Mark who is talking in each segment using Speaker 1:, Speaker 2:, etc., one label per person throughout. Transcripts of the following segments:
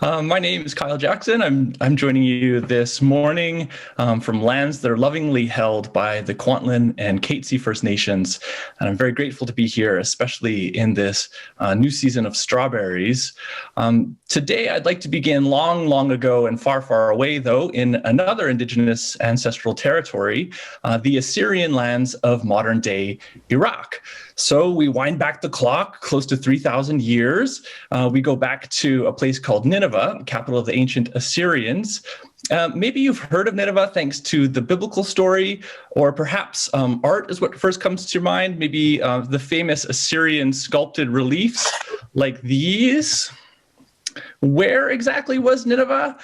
Speaker 1: My name is Kyle Jackson. I'm joining you this morning from lands that are lovingly held by the Kwantlen and David First Nations, and I'm very grateful to be here, especially in this new season of strawberries. Today, I'd like to begin long ago and far away, though, in another Indigenous ancestral territory, the Assyrian lands of modern-day Iraq. So we wind back the clock close to 3,000 years. We go back to a place called Nineveh, capital of the ancient Assyrians. Maybe you've heard of Nineveh thanks to the biblical story, or perhaps art is what first comes to your mind. Maybe the famous Assyrian sculpted reliefs like these. Where exactly was Nineveh?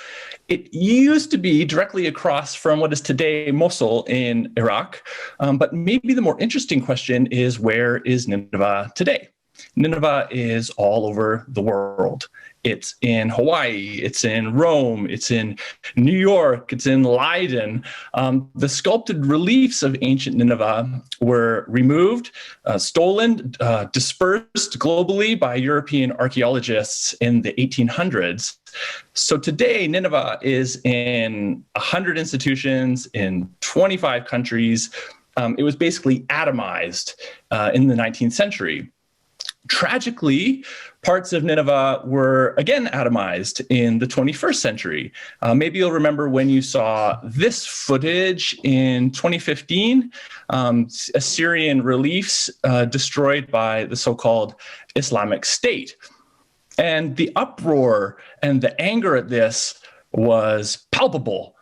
Speaker 1: It used to be directly across from what is today Mosul in Iraq, but maybe the more interesting question is, where is Nineveh today? Nineveh is all over the world. It's in Hawaii, it's in Rome, it's in New York, it's in Leiden. The sculpted reliefs of ancient Nineveh were removed, stolen, dispersed globally by European archaeologists in the 1800s. So today, Nineveh is in 100 institutions in 25 countries. It was basically atomized in the 19th century. Tragically, parts of Nineveh were again atomized in the 21st century. Maybe you'll remember when you saw this footage in 2015, Assyrian reliefs destroyed by the so-called Islamic State. And the uproar and the anger at this was palpable.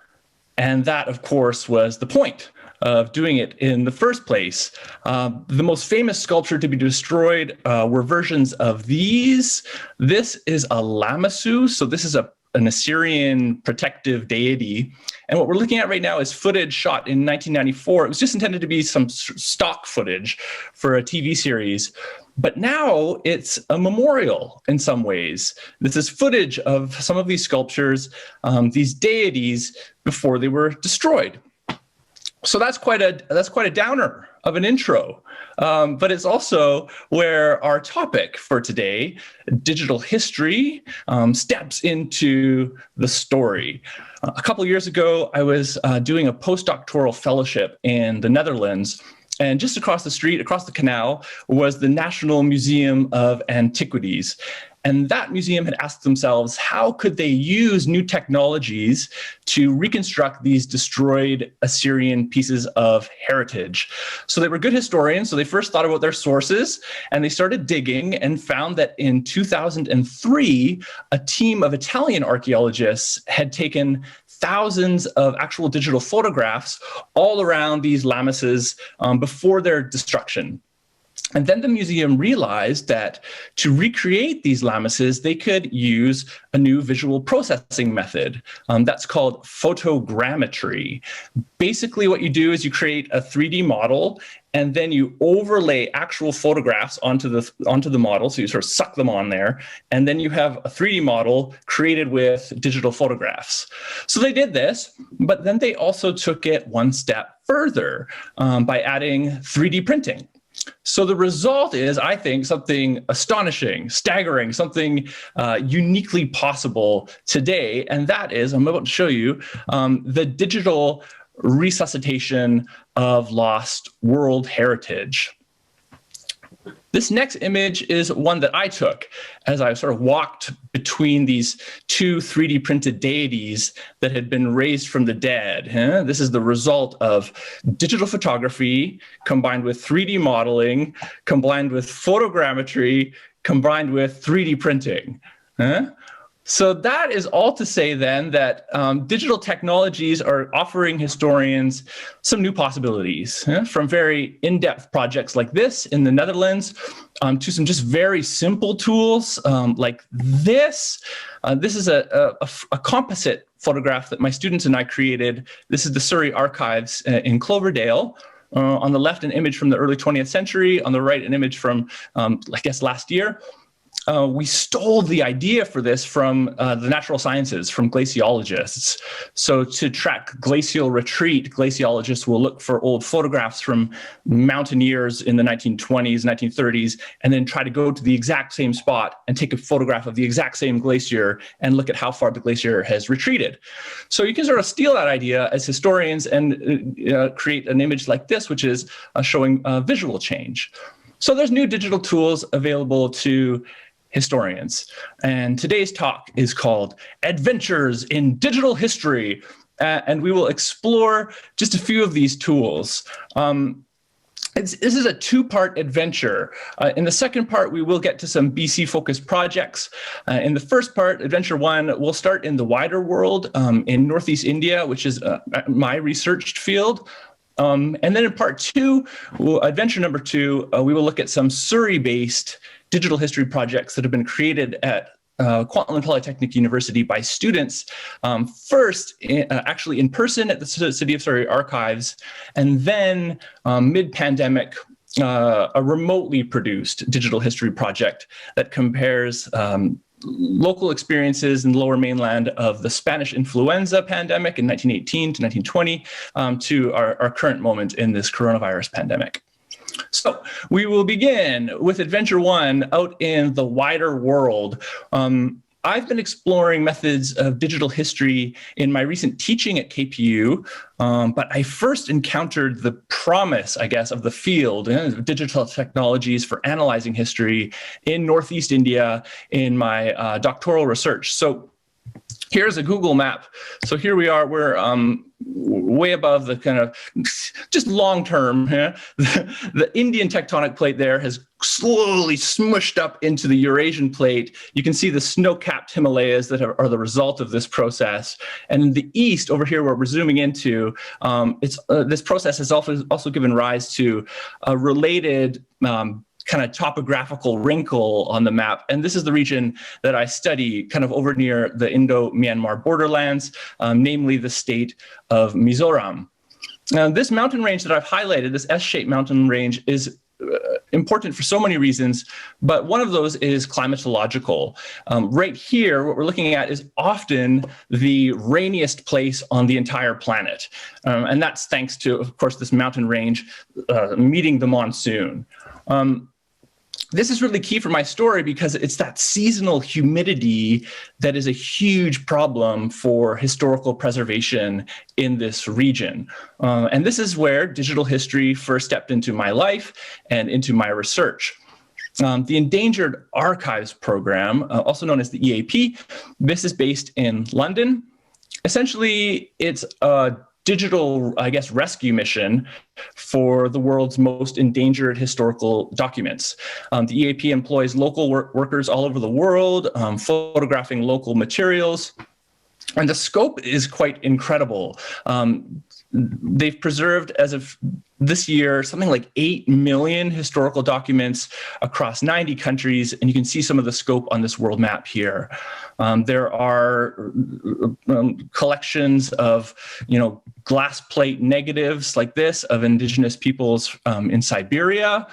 Speaker 1: And that, of course, was the point of doing it in the first place. The most famous sculpture to be destroyed were versions of these. This is a Lamassu, so this is an Assyrian protective deity. And what we're looking at right now is footage shot in 1994. It was just intended to be some stock footage for a TV series. But now it's a memorial in some ways. This is footage of some of these sculptures, these deities, before they were destroyed. So that's quite a downer of an intro, but it's also where our topic for today, digital history, steps into the story. A couple of years ago, I was doing a postdoctoral fellowship in the Netherlands, and just across the street, across the canal, was the National Museum of Antiquities. And that museum had asked themselves, how could they use new technologies to reconstruct these destroyed Assyrian pieces of heritage? So they were good historians, so they first thought about their sources, and they started digging and found that in 2003, a team of Italian archaeologists had taken thousands of actual digital photographs all around these lamasses before their destruction. And then the museum realized that to recreate these lamasses, they could use a new visual processing method that's called photogrammetry. Basically, what you do is you create a 3D model, and then you overlay actual photographs onto the model. So you sort of suck them on there, and then you have a 3D model created with digital photographs. So they did this, but then they also took it one step further by adding 3D printing. So the result is, I think, something astonishing, staggering, something uniquely possible today. And that is, I'm about to show you, the digital resuscitation of lost world heritage. This next image is one that I took as I sort of walked between these two 3D printed deities that had been raised from the dead. This is the result of digital photography combined with 3D modeling, combined with photogrammetry, combined with 3D printing. So that is all to say then that digital technologies are offering historians some new possibilities, from very in-depth projects like this in the Netherlands to some just very simple tools like this. This is a composite photograph that my students and I created. This is the Surrey Archives in Cloverdale. On the left, an image from the early 20th century. On the right, an image from, I guess, last year. we stole the idea for this from the natural sciences, from glaciologists. So to track glacial retreat, glaciologists will look for old photographs from mountaineers in the 1920s, 1930s, and then try to go to the exact same spot and take a photograph of the exact same glacier and look at how far the glacier has retreated. So you can sort of steal that idea as historians and create an image like this, which is showing visual change. So there's new digital tools available to historians. And today's talk is called Adventures in Digital History. And we will explore just a few of these tools. This is a two-part adventure. In the second part, we will get to some BC-focused projects. In the first part, Adventure 1, we'll start in the wider world in Northeast India, which is my research field. And then in part 2, adventure number 2, we will look at some Surrey-based digital history projects that have been created at Kwantlen Polytechnic University by students, first actually in person at the City of Surrey Archives, and then mid-pandemic, a remotely produced digital history project that compares local experiences in the Lower Mainland of the Spanish influenza pandemic in 1918 to 1920 to our current moment in this coronavirus pandemic. So we will begin with Adventure 1 out in the wider world. I've been exploring methods of digital history in my recent teaching at KPU, but I first encountered the promise, I guess, of the field, digital technologies for analyzing history in Northeast India in my doctoral research. So here's a Google map. So here we are, we're way above the kind of just long-term, the Indian tectonic plate there has slowly smushed up into the Eurasian plate. You can see the snow-capped Himalayas that are the result of this process. And in the east, over here where we're zooming into, this process has also given rise to a related kind of topographical wrinkle on the map. And this is the region that I study kind of over near the Indo-Myanmar borderlands, namely the state of Mizoram. Now, this mountain range that I've highlighted, this S-shaped mountain range, is important for so many reasons, but one of those is climatological. Right here, what we're looking at is often the rainiest place on the entire planet. And that's thanks to, of course, this mountain range meeting the monsoon. This is really key for my story because it's that seasonal humidity that is a huge problem for historical preservation in this region. And this is where digital history first stepped into my life and into my research. The Endangered Archives Program, also known as the EAP, this is based in London. Essentially, it's a digital, I guess, rescue mission for the world's most endangered historical documents. The EAP employs local workers all over the world, photographing local materials, and the scope is quite incredible. They've preserved, as of this year, something like 8 million historical documents across 90 countries, and you can see some of the scope on this world map here. There are collections of, glass plate negatives like this of indigenous peoples in Siberia.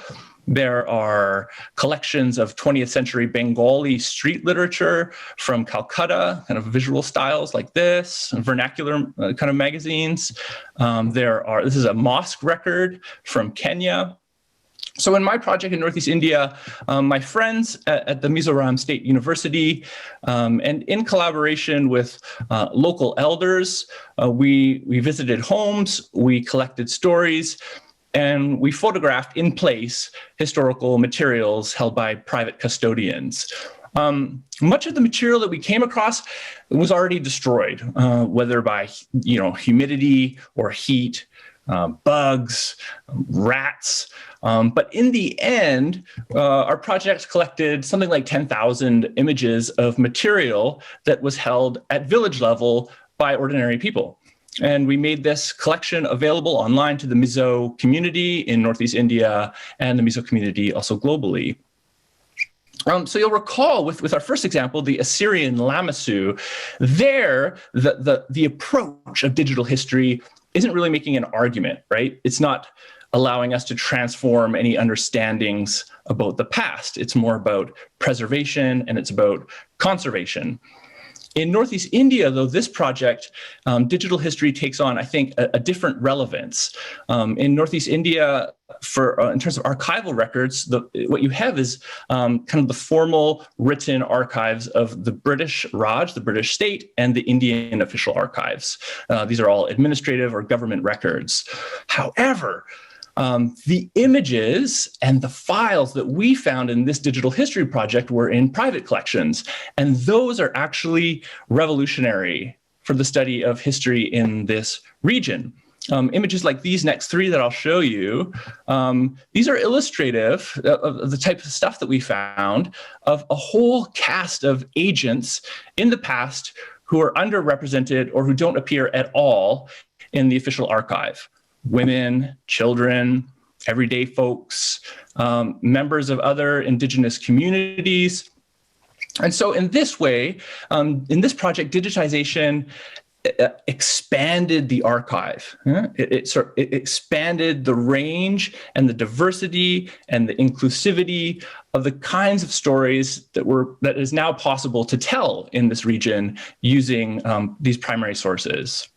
Speaker 1: There are collections of 20th century Bengali street literature from Calcutta, kind of visual styles like this, vernacular kind of magazines. This is a mosque record from Kenya. So in my project in Northeast India, my friends at the Mizoram State University, and in collaboration with local elders, we visited homes, we collected stories, and we photographed in place historical materials held by private custodians. Much of the material that we came across was already destroyed, whether by humidity or heat, bugs, rats. But in the end, our project collected something like 10,000 images of material that was held at village level by ordinary people. And we made this collection available online to the Mizo community in Northeast India and the Mizo community also globally. So you'll recall with our first example, the Assyrian Lamassu, there the approach of digital history isn't really making an argument, right? It's not allowing us to transform any understandings about the past. It's more about preservation and it's about conservation. In Northeast India, though, this project, digital history takes on, I think, a different relevance. In Northeast India, in terms of archival records, what you have is kind of the formal written archives of the British Raj, the British state, and the Indian official archives. These are all administrative or government records. However, the images and the files that we found in this digital history project were in private collections, and those are actually revolutionary for the study of history in this region. Images like these next three that I'll show you, these are illustrative of the type of stuff that we found of a whole cast of agents in the past who are underrepresented or who don't appear at all in the official archive. Women, children, everyday folks, members of other indigenous communities. And so in this way, in this project, digitization expanded the archive. It expanded the range and the diversity and the inclusivity of the kinds of stories that is now possible to tell in this region using these primary sources.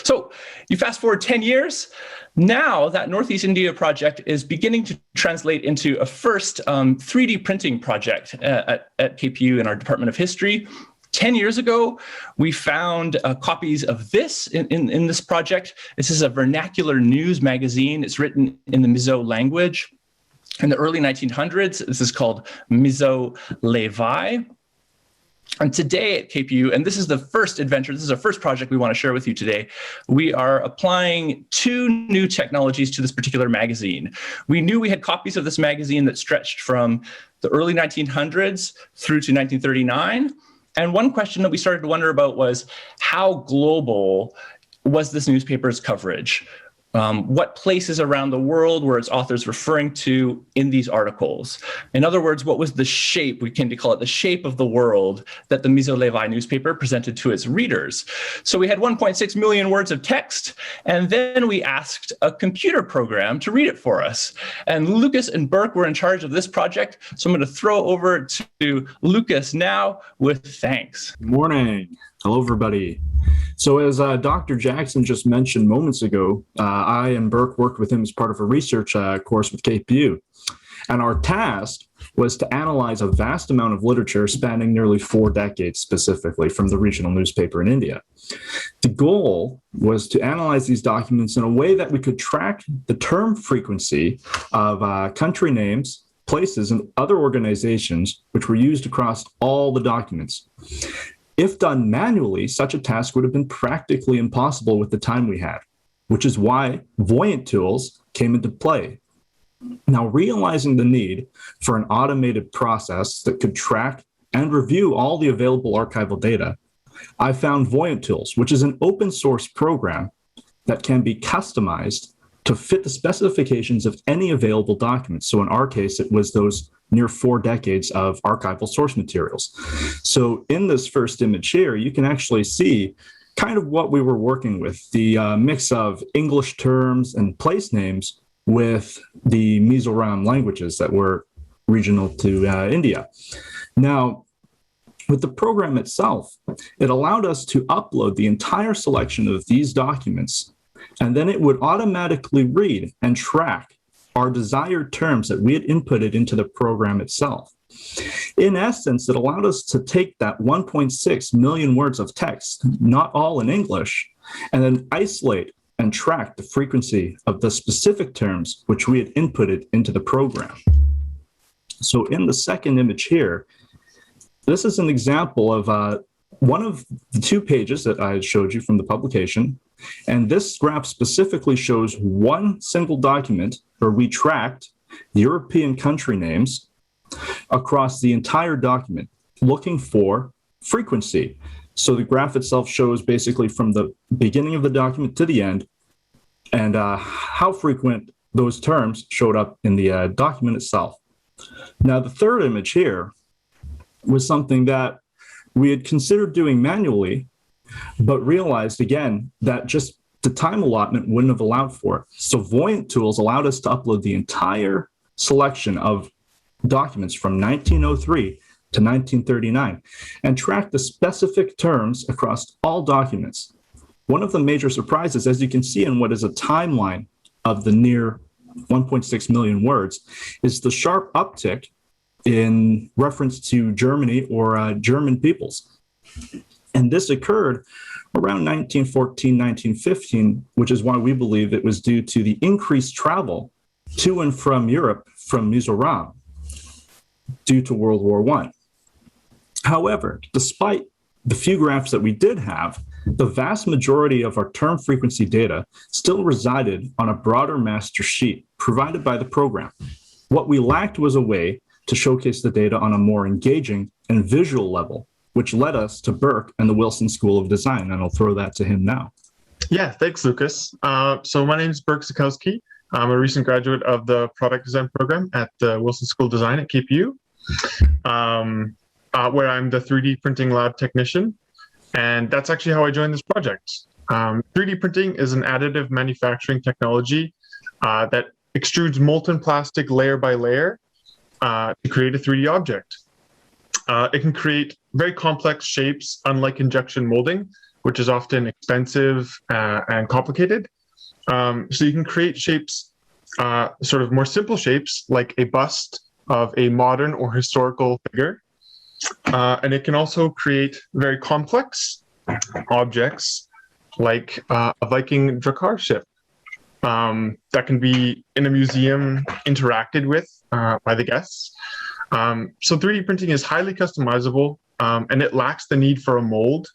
Speaker 1: So you fast forward 10 years, now that Northeast India project is beginning to translate into a first 3D printing project at KPU in our Department of History. 10 years ago, we found copies of this in this project. This is a vernacular news magazine. It's written in the Mizo language. In the early 1900s, this is called Mizo Levi. And today at KPU, and this is the first adventure, this is our first project we want to share with you today, we are applying two new technologies to this particular magazine. We knew we had copies of this magazine that stretched from the early 1900s through to 1939. And one question that we started to wonder about was, how global was this newspaper's coverage? What places around the world were its authors referring to in these articles? In other words, what was the shape, we came to call it the shape of the world, that the Mizo Levi newspaper presented to its readers? So we had 1.6 million words of text, and then we asked a computer program to read it for us. And Lucas and Burke were in charge of this project, so I'm going to throw over to Lucas now with thanks.
Speaker 2: Good morning. Hello, everybody. So as Dr. Jackson just mentioned moments ago, I and Burke worked with him as part of a research course with KPU. And our task was to analyze a vast amount of literature spanning nearly 4 decades specifically from the regional newspaper in India. The goal was to analyze these documents in a way that we could track the term frequency of country names, places, and other organizations which were used across all the documents. If done manually, such a task would have been practically impossible with the time we had, which is why Voyant tools came into play. Now, realizing the need for an automated process that could track and review all the available archival data, I found Voyant tools, which is an open source program that can be customized to fit the specifications of any available documents. So in our case, it was those near 4 decades of archival source materials. So in this first image here, you can actually see kind of what we were working with, the mix of English terms and place names with the Mizoram languages that were regional to India. Now, with the program itself, it allowed us to upload the entire selection of these documents, and then it would automatically read and track our desired terms that we had inputted into the program itself. In essence, it allowed us to take that 1.6 million words of text, not all in English, and then isolate and track the frequency of the specific terms which we had inputted into the program. So in the second image here, this is an example of one of the 2 pages that I showed you from the publication. And this graph specifically shows one single document where we tracked European country names across the entire document, looking for frequency. So the graph itself shows basically from the beginning of the document to the end, and how frequent those terms showed up in the document itself. Now, the third image here was something that we had considered doing manually, but realized again that just the time allotment wouldn't have allowed for it. So Voyant tools allowed us to upload the entire selection of documents from 1903 to 1939 and tracked the specific terms across all documents. One of the major surprises, as you can see in what is a timeline of the near 1.6 million words, is the sharp uptick in reference to Germany or German peoples. And this occurred around 1914, 1915, which is why we believe it was due to the increased travel to and from Europe from Mizoram due to World War I. However, despite the few graphs that we did have, the vast majority of our term frequency data still resided on a broader master sheet provided by the program. What we lacked was a way to showcase the data on a more engaging and visual level, which led us to Burke and the Wilson School of Design, and I'll throw that to him now.
Speaker 3: Yeah, thanks, Lucas. So my name is Burke Zakowski. I'm a recent graduate of the product design program at the Wilson School of Design at KPU, where I'm the 3D printing lab technician. And that's actually how I joined this project. 3D printing is an additive manufacturing technology that extrudes molten plastic layer by layer to create a 3D object. It can create very complex shapes, unlike injection molding, which is often expensive and complicated. So you can create shapes, sort of more simple shapes, like a bust of a modern or historical figure. And it can also create very complex objects, like a Viking Drakkar ship that can be in a museum interacted with by the guests. So 3D printing is highly customizable, and it lacks the need for a mold,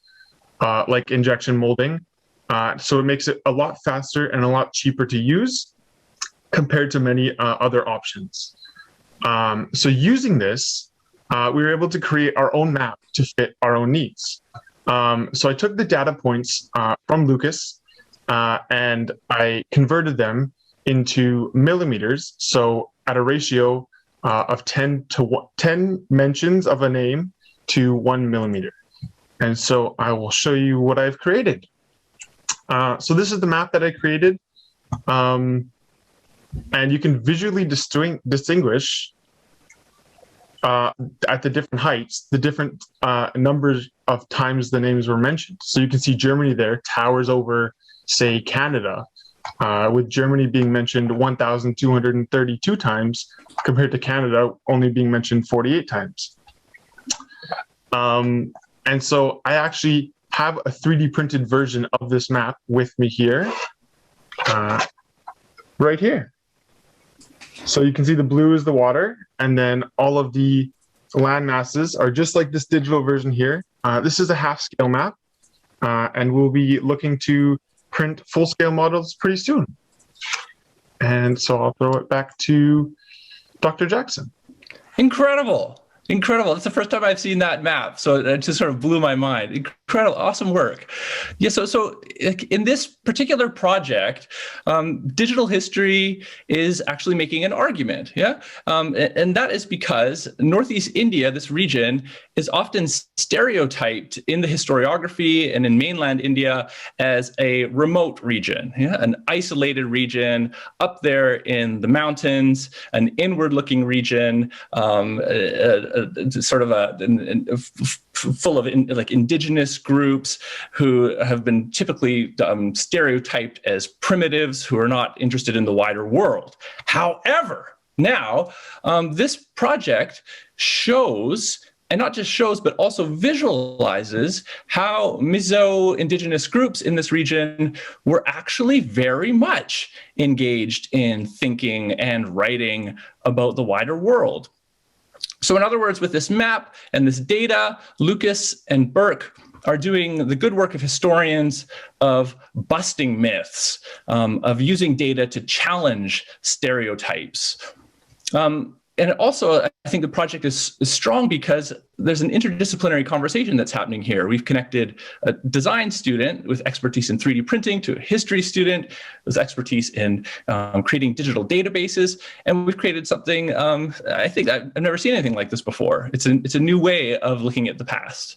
Speaker 3: like injection molding. So it makes it a lot faster and a lot cheaper to use compared to many other options. So using this, we were able to create our own map to fit our own needs. So I took the data points from Lucas and I converted them into millimeters. So at a ratio of 10 mentions of a name to 1 millimeter. And so I will show you what I've created. So this is the map that I created. And you can visually distinguish at the different heights, the different numbers of times the names were mentioned. So you can see Germany there towers over, say, Canada, with Germany being mentioned 1,232 times compared to Canada only being mentioned 48 times. And so I actually have a 3D printed version of this map with me here, right here. So you can see the blue is the water, and then all of the land masses are just like this digital version here. This is a half-scale map, and we'll be looking to print full-scale models pretty soon. And so I'll throw it back to Dr. Jackson.
Speaker 1: Incredible. Incredible. That's the first time I've seen that map. So it just sort of blew my mind. Incredible. Awesome work. Yeah. So in this particular project, digital history is actually making an argument. Yeah. And that is because Northeast India, this region, is often stereotyped in the historiography and in mainland India as a remote region, an isolated region up there in the mountains, an inward-looking region, sort of full of like indigenous groups who have been typically stereotyped as primitives who are not interested in the wider world. However, now this project shows, and not just shows, but also visualizes how Mizo indigenous groups in this region were actually very much engaged in thinking and writing about the wider world. So in other words, with this map and this data, Lucas and Burke are doing the good work of historians of busting myths, of using data to challenge stereotypes. And also, I think the project is strong because there's an interdisciplinary conversation that's happening here. We've connected a design student with expertise in 3D printing to a history student with expertise in creating digital databases. And we've created something, I think I've never seen anything like this before. It's a new way of looking at the past.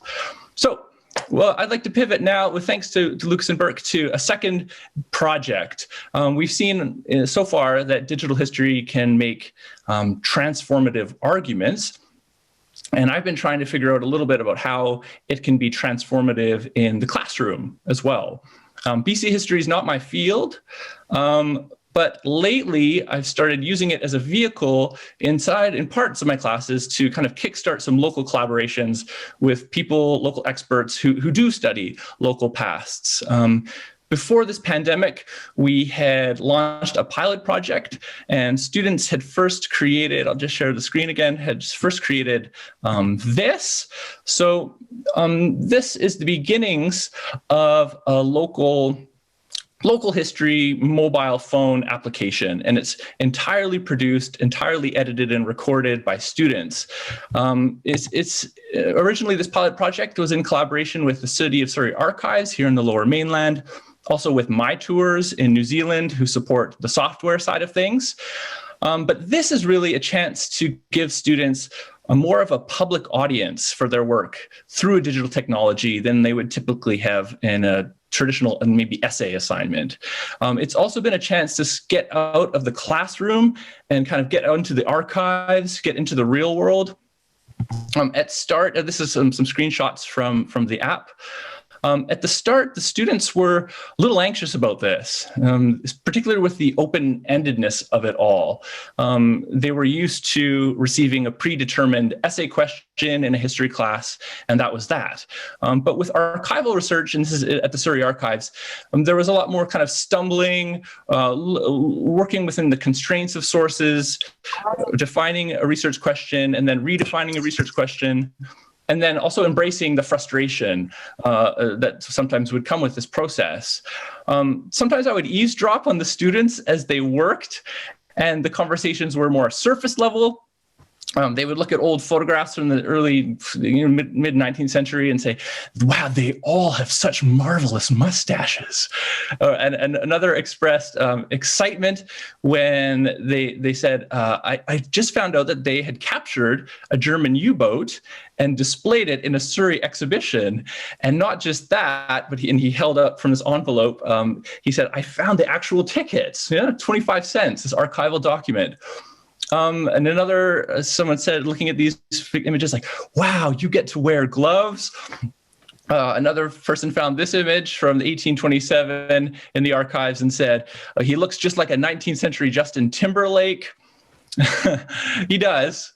Speaker 1: So Well, I'd like to pivot now, with thanks to Lucas and Burke, to a second project. We've seen so far that digital history can make transformative arguments. And I've been trying to figure out a little bit about how it can be transformative in the classroom as well. BC history is not my field, but lately I've started using it as a vehicle in parts of my classes to kind of kickstart some local collaborations with people, local experts who do study local pasts. Before this pandemic, we had launched a pilot project, and students had first created, I'll just share the screen again, had first created this. So this is the beginnings of a local history mobile phone application, and it's entirely produced, entirely edited and recorded by students. It's originally, this pilot project was in collaboration with the City of Surrey Archives here in the Lower Mainland, also with My Tours in New Zealand, who support the software side of things. But this is really a chance to give students more of a public audience for their work through a digital technology than they would typically have in a traditional and maybe essay assignment. It's also been a chance to get out of the classroom and kind of get out into the archives, get into the real world. At start, this is some screenshots from the app. At the start, the students were a little anxious about this, particularly with the open-endedness of it all. They were used to receiving a predetermined essay question in a history class, and that was that. But with archival research, and this is at the Surrey Archives, there was a lot more kind of stumbling, working within the constraints of sources, defining a research question, and then redefining a research question. And then also embracing the frustration that sometimes would come with this process. Sometimes I would eavesdrop on the students as they worked, and the conversations were more surface level. They would look at old photographs from the early, mid 19th century and say, wow, they all have such marvelous mustaches. And another expressed excitement when they said, I just found out that they had captured a German U-boat and displayed it in a Surrey exhibition. And not just that, but he held up from this envelope, he said, I found the actual tickets, 25 cents, this archival document. And another, someone said, looking at these images, like, wow, you get to wear gloves. Another person found this image from 1827 in the archives and said, he looks just like a 19th century Justin Timberlake. He does.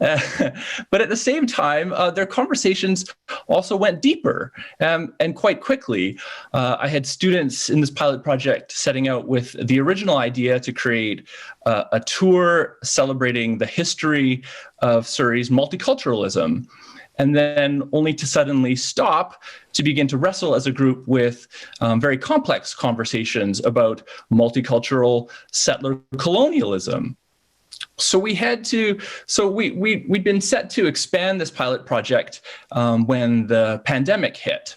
Speaker 1: But at the same time, their conversations also went deeper and quite quickly. I had students in this pilot project setting out with the original idea to create a tour celebrating the history of Surrey's multiculturalism, and then only to suddenly stop to begin to wrestle as a group with very complex conversations about multicultural settler colonialism. So we'd been set to expand this pilot project when the pandemic hit.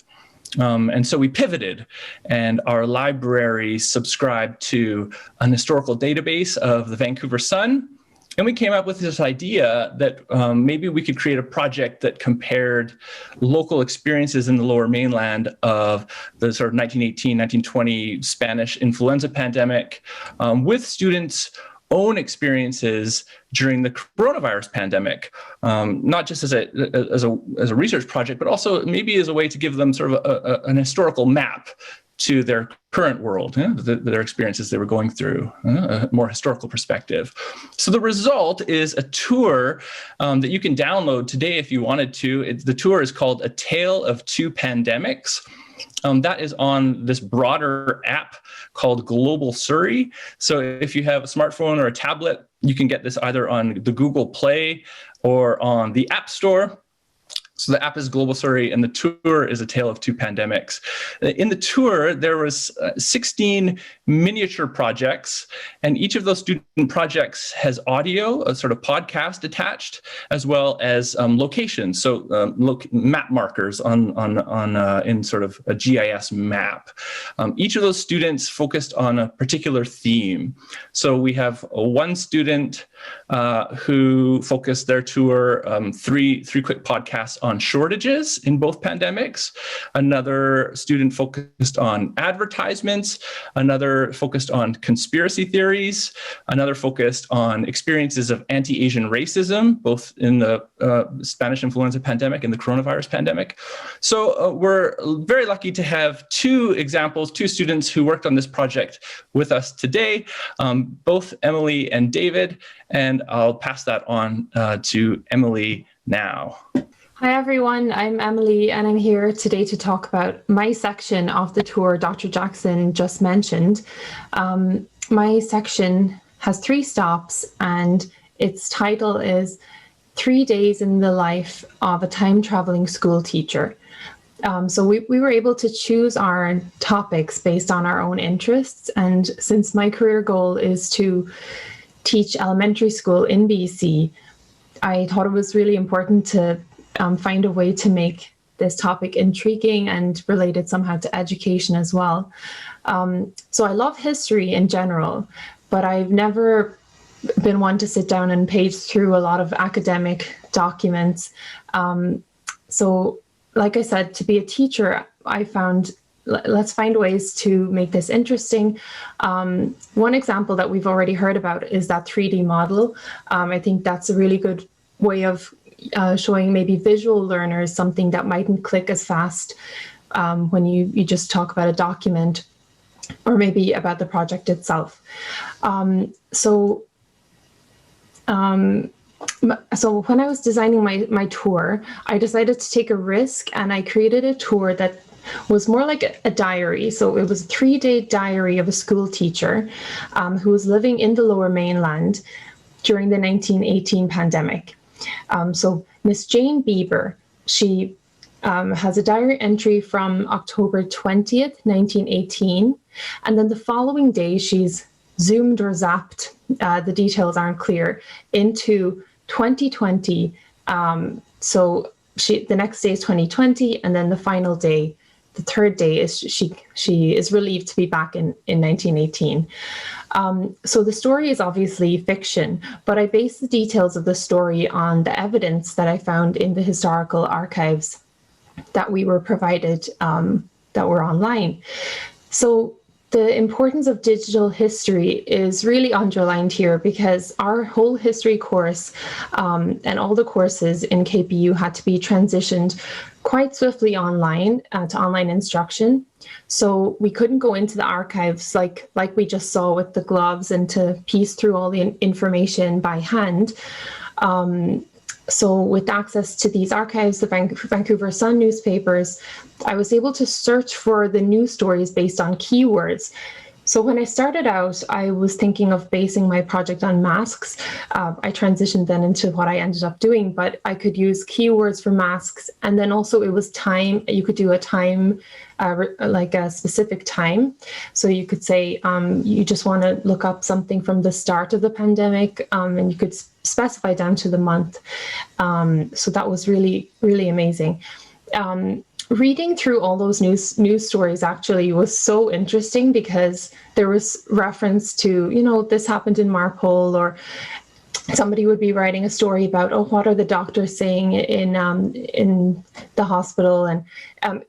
Speaker 1: And so we pivoted, and our library subscribed to an historical database of the Vancouver Sun. And we came up with this idea that maybe we could create a project that compared local experiences in the Lower Mainland of the sort of 1918, 1920 Spanish influenza pandemic with students' own experiences during the coronavirus pandemic, not just as a research project, but also maybe as a way to give them sort of an historical map to their current world, their experiences they were going through, a more historical perspective. So the result is a tour that you can download today if you wanted to. The tour is called A Tale of Two Pandemics. That is on this broader app called Global Surrey. So if you have a smartphone or a tablet, you can get this either on the Google Play or on the App Store. So the app is Global Surrey, and the tour is A Tale of Two Pandemics. In the tour, there was 16 miniature projects, and each of those student projects has audio, a sort of podcast attached, as well as locations, so map markers in sort of a GIS map. Each of those students focused on a particular theme. So we have one student who focused their tour, three quick podcasts on on shortages in both pandemics. Another student focused on advertisements. Another focused on conspiracy theories. Another focused on experiences of anti-Asian racism, both in the Spanish influenza pandemic and the coronavirus pandemic. So we're very lucky to have two students who worked on this project with us today, both Emily and David, and I'll pass that on to Emily now.
Speaker 4: Hi everyone, I'm Emily and I'm here today to talk about my section of the tour Dr. Jackson just mentioned. My section has 3 stops and its title is 3 Days in the Life of a Time Traveling School Teacher. So we were able to choose our topics based on our own interests, and since my career goal is to teach elementary school in BC, I thought it was really important to find a way to make this topic intriguing and related somehow to education as well. So I love history in general, but I've never been one to sit down and page through a lot of academic documents. So like I said, to be a teacher, I found let's find ways to make this interesting. One example that we've already heard about is that 3D model. I think that's a really good way of showing maybe visual learners something that mightn't click as fast when you just talk about a document or maybe about the project itself. So when I was designing my tour, I decided to take a risk and I created a tour that was more like a diary. So it was a 3-day diary of a school teacher who was living in the Lower Mainland during the 1918 pandemic. So Miss Jane Bieber, she has a diary entry from October 20th, 1918. And then the following day, she's zoomed or zapped, the details aren't clear, into 2020. So the next day is 2020, and then the final day, the third day, is she is relieved to be back in 1918. So the story is obviously fiction, but I based the details of the story on the evidence that I found in the historical archives that we were provided, that were online. So the importance of digital history is really underlined here because our whole history course and all the courses in KPU had to be transitioned quite swiftly online to online instruction. So we couldn't go into the archives like we just saw with the gloves and to piece through all the information by hand. So with access to these archives, the Vancouver Sun newspapers, I was able to search for the news stories based on keywords. So when I started out, I was thinking of basing my project on masks. I transitioned then into what I ended up doing, but I could use keywords for masks. And then also it was time, you could do a time, like a specific time. So you could say, you just want to look up something from the start of the pandemic, and you could specify down to the month. So that was really, really amazing. Reading through all those news stories actually was so interesting because there was reference to, this happened in Marpole, or somebody would be writing a story about, what are the doctors saying in the hospital? And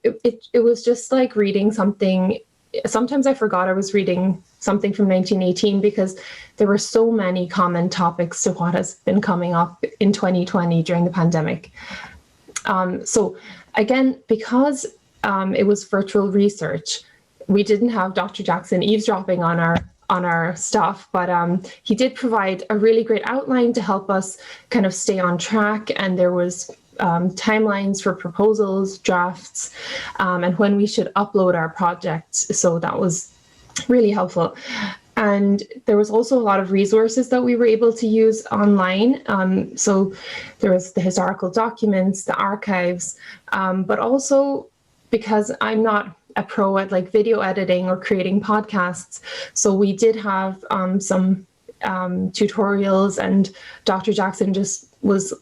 Speaker 4: it was just like reading something. Sometimes I forgot I was reading something from 1918 because there were so many common topics to what has been coming up in 2020 during the pandemic. So again, because it was virtual research, we didn't have Dr. Jackson eavesdropping on our stuff, but he did provide a really great outline to help us kind of stay on track. And there was timelines for proposals, drafts, and when we should upload our projects. So that was really helpful. And there was also a lot of resources that we were able to use online. So there was the historical documents, the archives, but also because I'm not a pro at like video editing or creating podcasts. So we did have some tutorials, and Dr. Jackson just was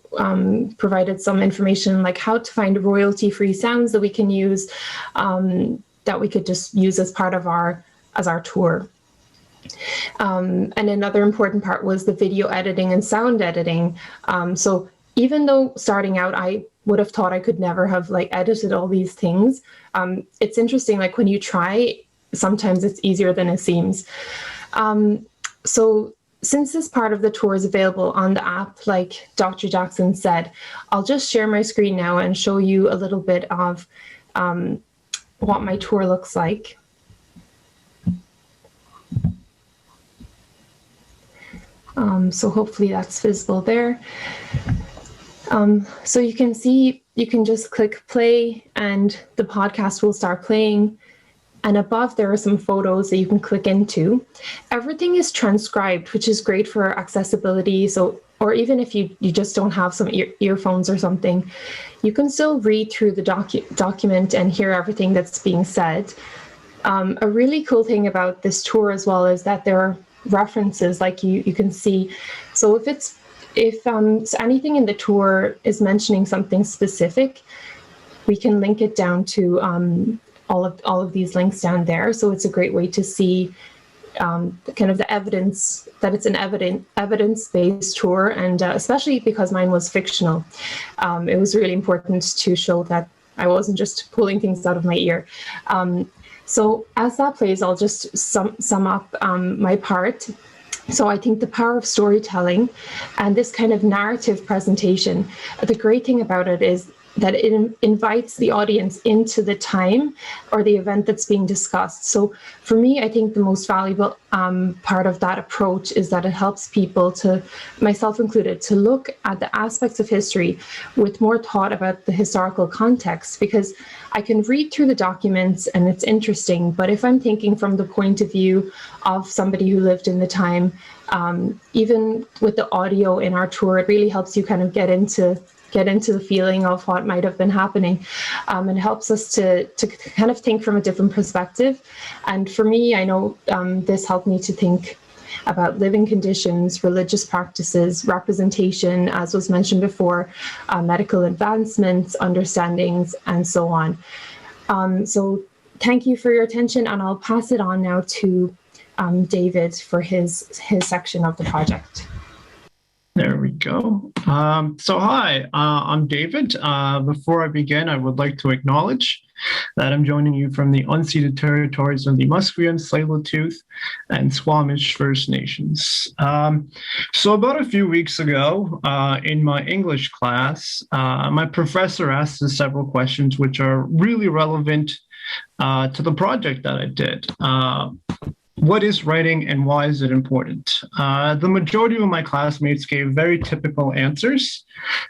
Speaker 4: provided some information like how to find royalty-free sounds that we can use, that we could just use as part of our tour. And another important part was the video editing and sound editing. So even though starting out, I would have thought I could never have like edited all these things. It's interesting, like when you try, sometimes it's easier than it seems. So since this part of the tour is available on the app, like Dr. Jackson said, I'll just share my screen now and show you a little bit of what my tour looks like. So hopefully that's visible there. So you can see, you can just click play and the podcast will start playing. And above there are some photos that you can click into. Everything is transcribed, which is great for accessibility. So, or even if you just don't have some earphones or something, you can still read through the document and hear everything that's being said. A really cool thing about this tour as well is that there are references, like you can see. So if anything in the tour is mentioning something specific, we can link it down to all of these links down there. So it's a great way to see kind of the evidence that it's an evidence-based tour, and especially because mine was fictional, it was really important to show that I wasn't just pulling things out of my ear. So as that plays, I'll just sum up my part. So I think the power of storytelling and this kind of narrative presentation, the great thing about it is that it invites the audience into the time or the event that's being discussed. So for me, I think the most valuable part of that approach is that it helps people, to myself included, to look at the aspects of history with more thought about the historical context, because I can read through the documents and it's interesting, but if I'm thinking from the point of view of somebody who lived in the time, even with the audio in our tour, it really helps you kind of get into the feeling of what might have been happening. It helps us to kind of think from a different perspective. And for me, I know this helped me to think about living conditions, religious practices, representation, as was mentioned before, medical advancements, understandings, and so on. So thank you for your attention, and I'll pass it on now to David for his section of the project.
Speaker 5: There we go. So hi, I'm David. Before I begin, I would like to acknowledge that I'm joining you from the unceded territories of the Musqueam, Tsleil-Waututh, and Squamish First Nations. So about a few weeks ago, in my English class, my professor asked us several questions which are really relevant to the project that I did. What is writing and why is it important? The majority of my classmates gave very typical answers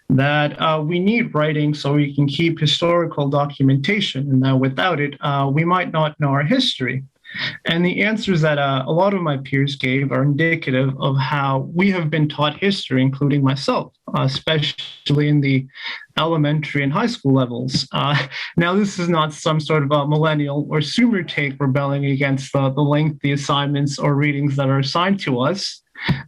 Speaker 5: that we need writing so we can keep historical documentation, and that without it, we might not know our history. And the answers that a lot of my peers gave are indicative of how we have been taught history, including myself, especially in the elementary and high school levels. Now, this is not some sort of a millennial or Sumer take rebelling against the lengthy assignments or readings that are assigned to us,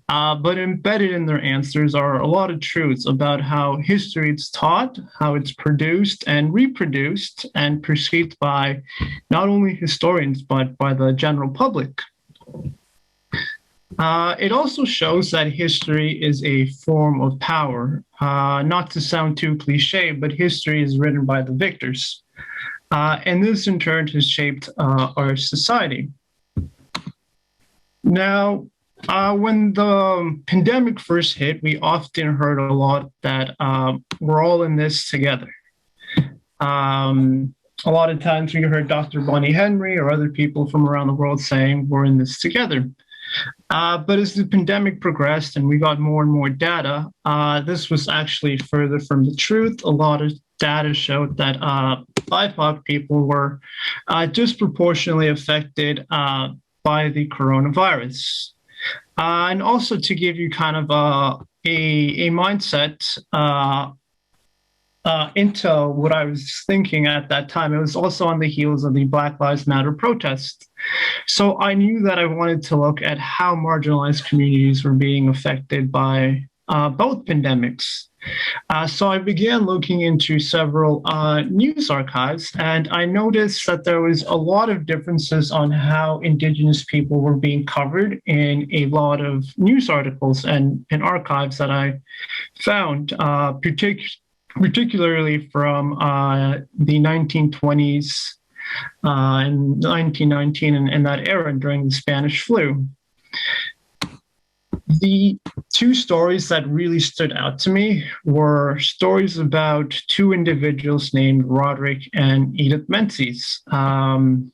Speaker 5: but embedded in their answers are a lot of truths about how history is taught, how it's produced and reproduced and perceived by not only historians, but by the general public. It also shows that history is a form of power. Not to sound too cliche, but history is written by the victors. And this in turn has shaped our society. Now, when the pandemic first hit, we often heard a lot that we're all in this together. A lot of times we heard Dr. Bonnie Henry or other people from around the world saying we're in this together. But as the pandemic progressed and we got more and more data, this was actually further from the truth. A lot of data showed that BIPOC people were disproportionately affected by the coronavirus. And also to give you kind of a mindset into what I was thinking at that time, it was also on the heels of the Black Lives Matter protest. So I knew that I wanted to look at how marginalized communities were being affected by both pandemics. So I began looking into several news archives, and I noticed that there was a lot of differences on how Indigenous people were being covered in a lot of news articles and archives that I found, particularly from the 1920s and 1919 and that era during the Spanish flu. The two stories that really stood out to me were stories about two individuals named Roderick and Edith Menzies. Both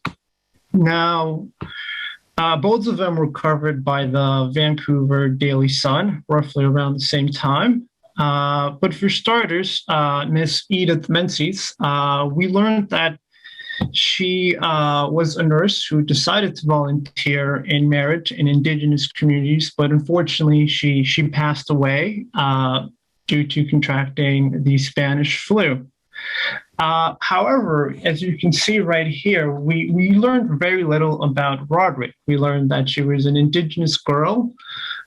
Speaker 5: of them were covered by the Vancouver Daily Sun roughly around the same time. But for starters, Miss Edith Menzies, we learned that she was a nurse who decided to volunteer in merit in Indigenous communities, but unfortunately she passed away due to contracting the Spanish flu. However, as you can see right here, we learned very little about Roderick. We learned that she was an Indigenous girl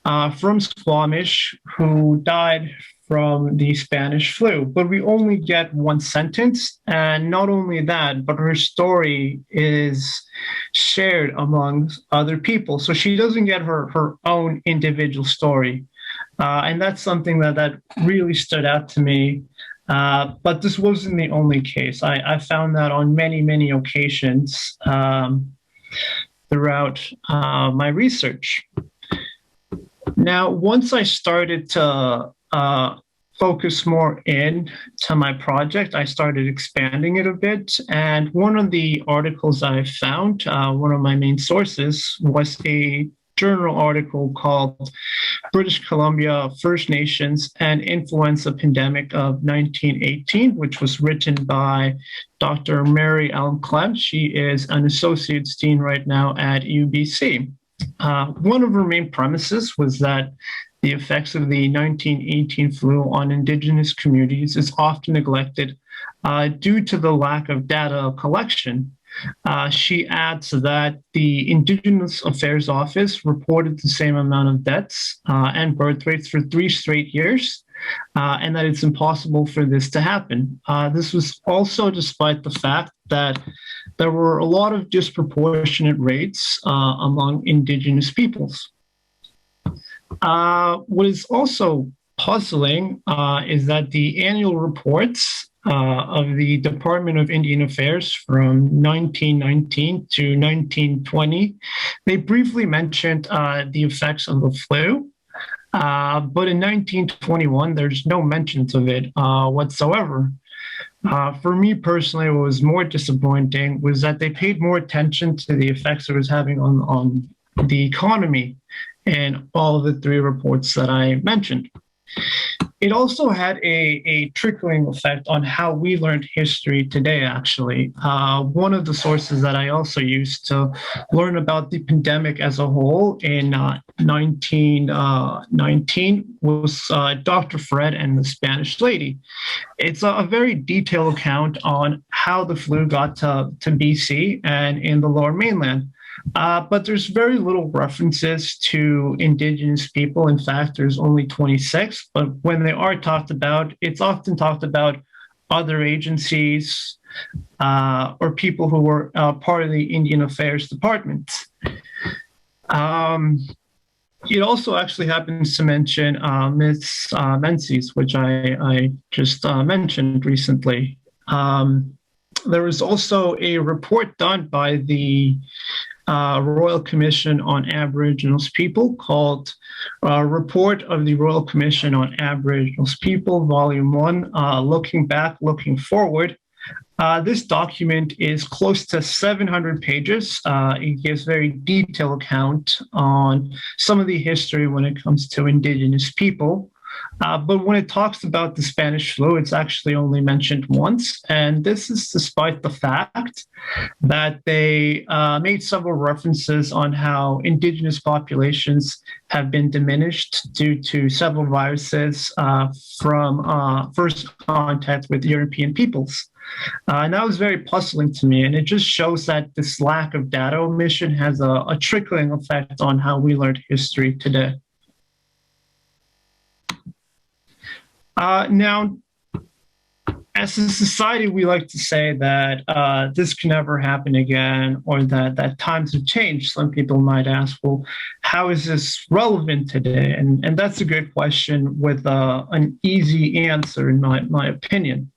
Speaker 5: from Squamish who died from the Spanish flu, but we only get one sentence. And not only that, but her story is shared among other people. So she doesn't get her own individual story. And that's something that really stood out to me. But this wasn't the only case. I found that on many, many occasions throughout my research. Now, once I started to focus more in to my project, I started expanding it a bit. And one of the articles I found, one of my main sources, was a journal article called British Columbia First Nations and Influenza Pandemic of 1918, which was written by Dr. Mary Ellen Clem. She is an Associate's Dean right now at UBC. One of her main premises was that the effects of the 1918 flu on Indigenous communities is often neglected due to the lack of data collection. She adds that the Indigenous Affairs Office reported the same amount of deaths and birth rates for 3 straight years, and that it's impossible for this to happen. This was also despite the fact that there were a lot of disproportionate rates among Indigenous peoples. What is also puzzling is that the annual reports of the Department of Indian Affairs from 1919 to 1920, they briefly mentioned the effects of the flu. But in 1921, there's no mentions of it whatsoever. For me personally, what was more disappointing was that they paid more attention to the effects it was having on the economy in all of the 3 reports that I mentioned. It also had a trickling effect on how we learned history today, actually. One of the sources that I also used to learn about the pandemic as a whole in 1919 was Dr. Fred and the Spanish Lady. It's a very detailed account on how the flu got to BC and in the Lower Mainland. But there's very little references to Indigenous people. In fact, there's only 26. But when they are talked about, it's often talked about other agencies or people who were part of the Indian Affairs Department. It also actually happens to mention Ms. Menzies, which I just mentioned recently. There was also a report done by the Royal Commission on Aboriginal People called Report of the Royal Commission on Aboriginal People, Volume 1, Looking Back, Looking Forward. This document is close to 700 pages. It gives very detailed account on some of the history when it comes to Indigenous people. But when it talks about the Spanish flu, it's actually only mentioned once. And this is despite the fact that they made several references on how Indigenous populations have been diminished due to several viruses from first contact with European peoples. And that was very puzzling to me. And it just shows that this lack of data omission has a trickling effect on how we learned history today. Now, as a society, we like to say that this can never happen again, or that times have changed. Some people might ask, well, how is this relevant today? And that's a good question with an easy answer, in my opinion.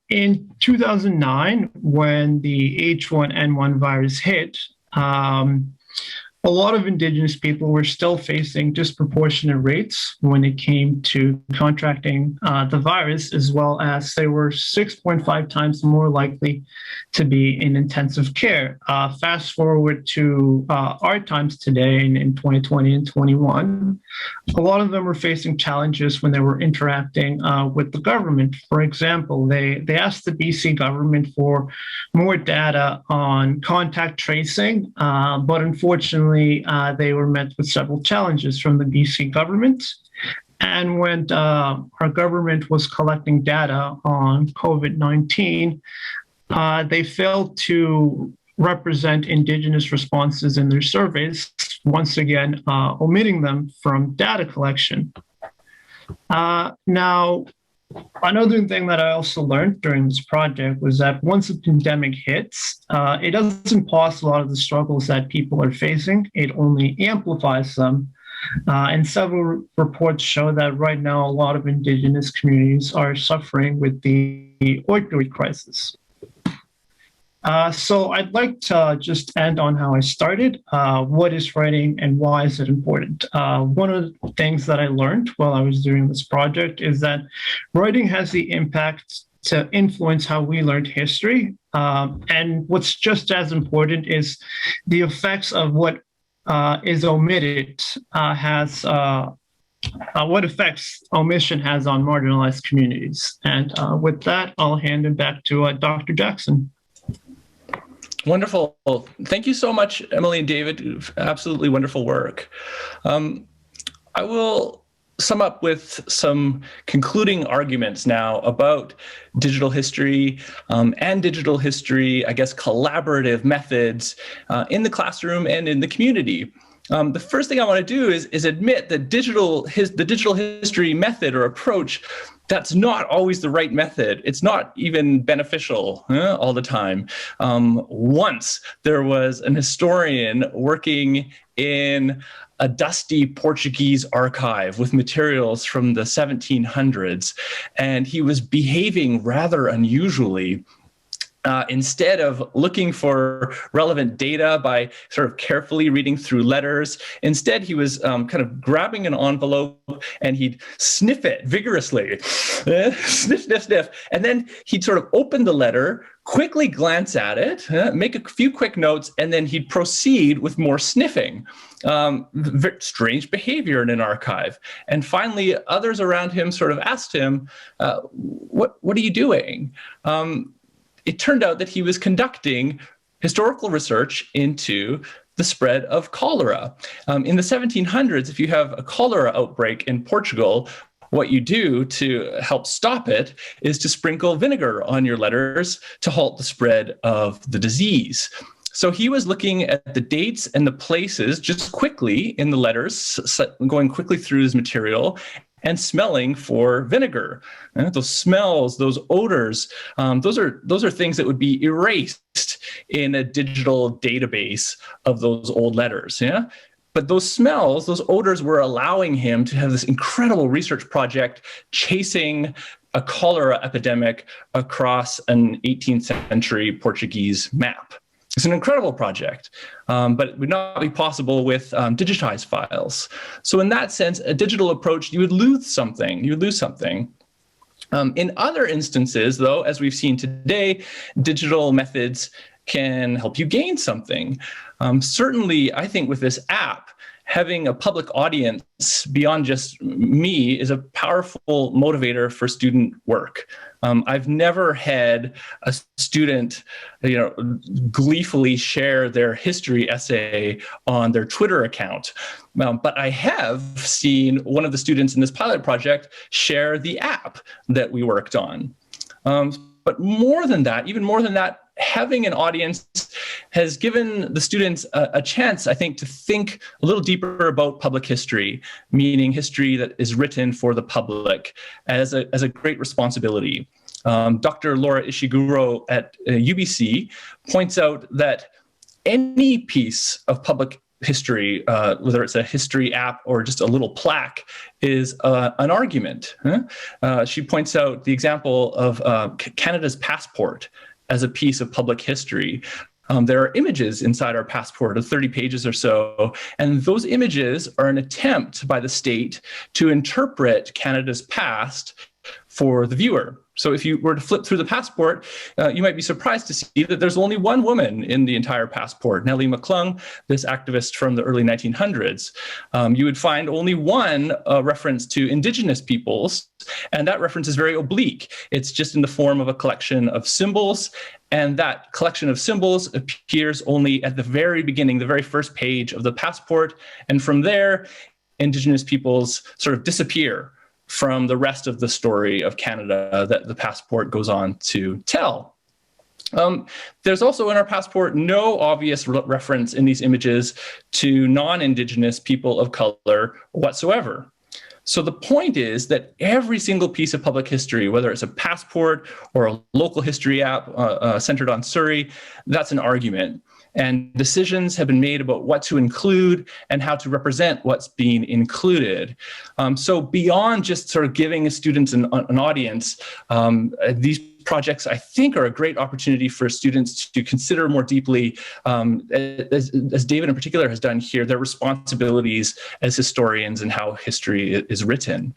Speaker 5: In 2009, when the H1N1 virus hit, a lot of Indigenous people were still facing disproportionate rates when it came to contracting the virus, as well as they were 6.5 times more likely to be in intensive care. Fast forward to our times today in 2020 and 21, a lot of them were facing challenges when they were interacting with the government. For example, they asked the BC government for more data on contact tracing, but unfortunately, they were met with several challenges from the BC government. And when our government was collecting data on COVID-19, they failed to represent Indigenous responses in their surveys, once again, omitting them from data collection. Now, another thing that I also learned during this project was that once a pandemic hits, it doesn't pause a lot of the struggles that people are facing. It only amplifies them. And several reports show that right now, a lot of Indigenous communities are suffering with the opioid crisis. So I'd like to just end on how I started. What is writing and why is it important? One of the things that I learned while I was doing this project is that writing has the impact to influence how we learned history. And what's just as important is the effects of what is omitted what effects omission has on marginalized communities. And with that, I'll hand it back to Dr. Jackson.
Speaker 1: Wonderful. Thank you so much, Emily and David. Absolutely wonderful work. I will sum up with some concluding arguments now about digital history and digital history, I guess, collaborative methods in the classroom and in the community. The first thing I want to do is admit that the digital history method or approach, that's not always the right method. It's not even beneficial all the time. Once there was an historian working in a dusty Portuguese archive with materials from the 1700s, and he was behaving rather unusually. Instead of looking for relevant data by sort of carefully reading through letters, instead he was kind of grabbing an envelope and he'd sniff it vigorously, sniff, sniff, sniff, and then he'd sort of open the letter, quickly glance at it, make a few quick notes, and then he'd proceed with more sniffing. Strange behavior in an archive. And finally, others around him sort of asked him, what are you doing? It turned out that he was conducting historical research into the spread of cholera. In the 1700s, if you have a cholera outbreak in Portugal, what you do to help stop it is to sprinkle vinegar on your letters to halt the spread of the disease. So he was looking at the dates and the places just quickly in the letters, going quickly through his material, and smelling for vinegar. Those smells, those odors, those are things that would be erased in a digital database of those old letters. Yeah. But those smells, those odors were allowing him to have this incredible research project chasing a cholera epidemic across an 18th century Portuguese map. It's an incredible project, but it would not be possible with digitized files. So in that sense, a digital approach, you would lose something. In other instances, though, as we've seen today, digital methods can help you gain something. Certainly, I think with this app, having a public audience beyond just me is a powerful motivator for student work. I've never had a student, gleefully share their history essay on their Twitter account. But I have seen one of the students in this pilot project share the app that we worked on. But more than that, even more than that, having an audience has given the students a chance, I think, to think a little deeper about public history, meaning history that is written for the public, as a great responsibility. Dr. Laura Ishiguro at UBC points out that any piece of public history, whether it's a history app or just a little plaque, is an argument. She points out the example of Canada's passport as a piece of public history. There are images inside our passport of 30 pages or so, and those images are an attempt by the state to interpret Canada's past for the viewer. So if you were to flip through the passport, you might be surprised to see that there's only one woman in the entire passport, Nellie McClung, this activist from the early 1900s. You would find only one reference to Indigenous peoples, and that reference is very oblique. It's just in the form of a collection of symbols, and that collection of symbols appears only at the very beginning, the very first page of the passport, and from there, Indigenous peoples sort of disappear from the rest of the story of Canada that the passport goes on to tell. There's also in our passport no obvious reference in these images to non-Indigenous people of color whatsoever. So the point is that every single piece of public history, whether it's a passport or a local history app centered on Surrey, that's an argument. And decisions have been made about what to include and how to represent what's being included. So beyond just sort of giving students an audience, these projects, I think, are a great opportunity for students to consider more deeply, as David in particular has done here, their responsibilities as historians and how history is written.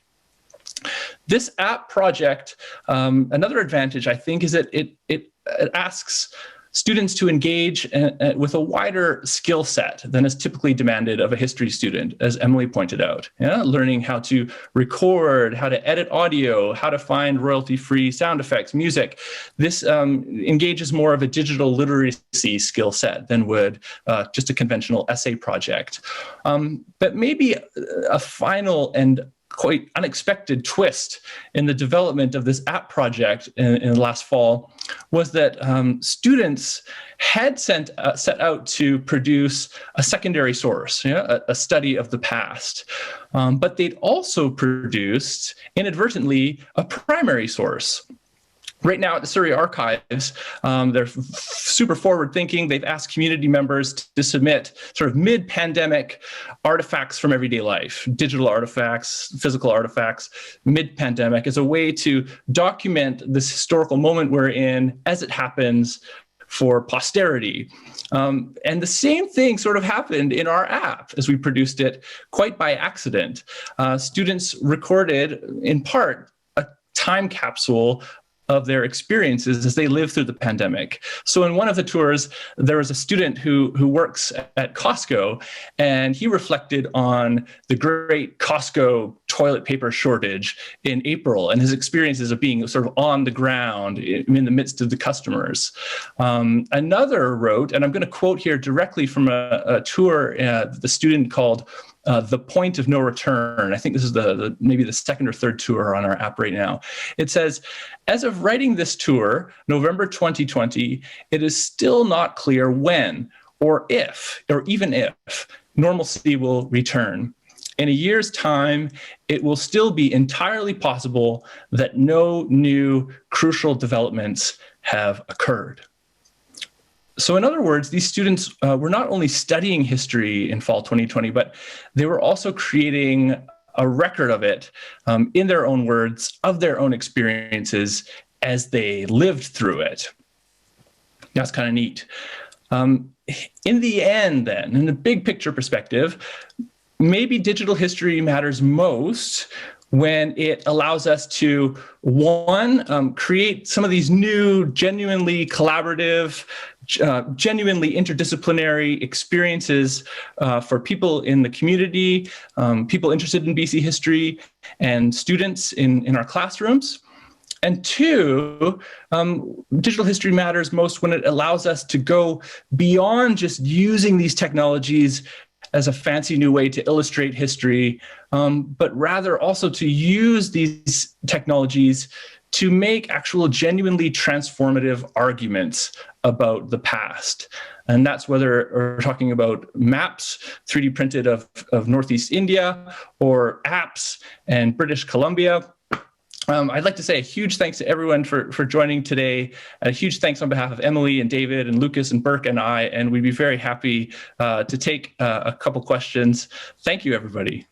Speaker 1: This app project, another advantage, I think, is that it asks students to engage with a wider skill set than is typically demanded of a history student, as Emily pointed out. Learning how to record, how to edit audio, how to find royalty-free sound effects, music. This engages more of a digital literacy skill set than would just a conventional essay project. But maybe a final and quite unexpected twist in the development of this app project in last fall was that students had set out to produce a secondary source, a study of the past, but they'd also produced inadvertently a primary source. Right now at the Surrey Archives, they're super forward thinking. They've asked community members to submit sort of mid-pandemic artifacts from everyday life, digital artifacts, physical artifacts, mid-pandemic, as a way to document this historical moment we're in as it happens for posterity. And the same thing sort of happened in our app as we produced it quite by accident. Students recorded, in part, a time capsule of their experiences as they lived through the pandemic. So in one of the tours, there was a student who works at Costco, and he reflected on the great Costco toilet paper shortage in April and his experiences of being sort of on the ground in the midst of the customers. Another wrote, and I'm going to quote here directly from a tour the student called The Point of No Return. I think this is maybe the second or third tour on our app right now. It says, as of writing this tour, November 2020, it is still not clear when or if, or even if, normalcy will return. In a year's time, it will still be entirely possible that no new crucial developments have occurred. So in other words, these students were not only studying history in fall 2020, but they were also creating a record of it, in their own words, of their own experiences as they lived through it. That's kind of neat. In the end, then, in the big picture perspective, maybe digital history matters most when it allows us to, one, create some of these new, genuinely collaborative, genuinely interdisciplinary experiences for people in the community, people interested in BC history, and students in our classrooms. And two, digital history matters most when it allows us to go beyond just using these technologies as a fancy new way to illustrate history, but rather also to use these technologies to make actual genuinely transformative arguments about the past. And that's whether we're talking about maps 3D printed of Northeast India or apps and British Columbia. I'd like to say a huge thanks to everyone for joining today. A huge thanks on behalf of Emily and David and Lucas and Burke and I, and we'd be very happy to take a couple questions. Thank you, everybody.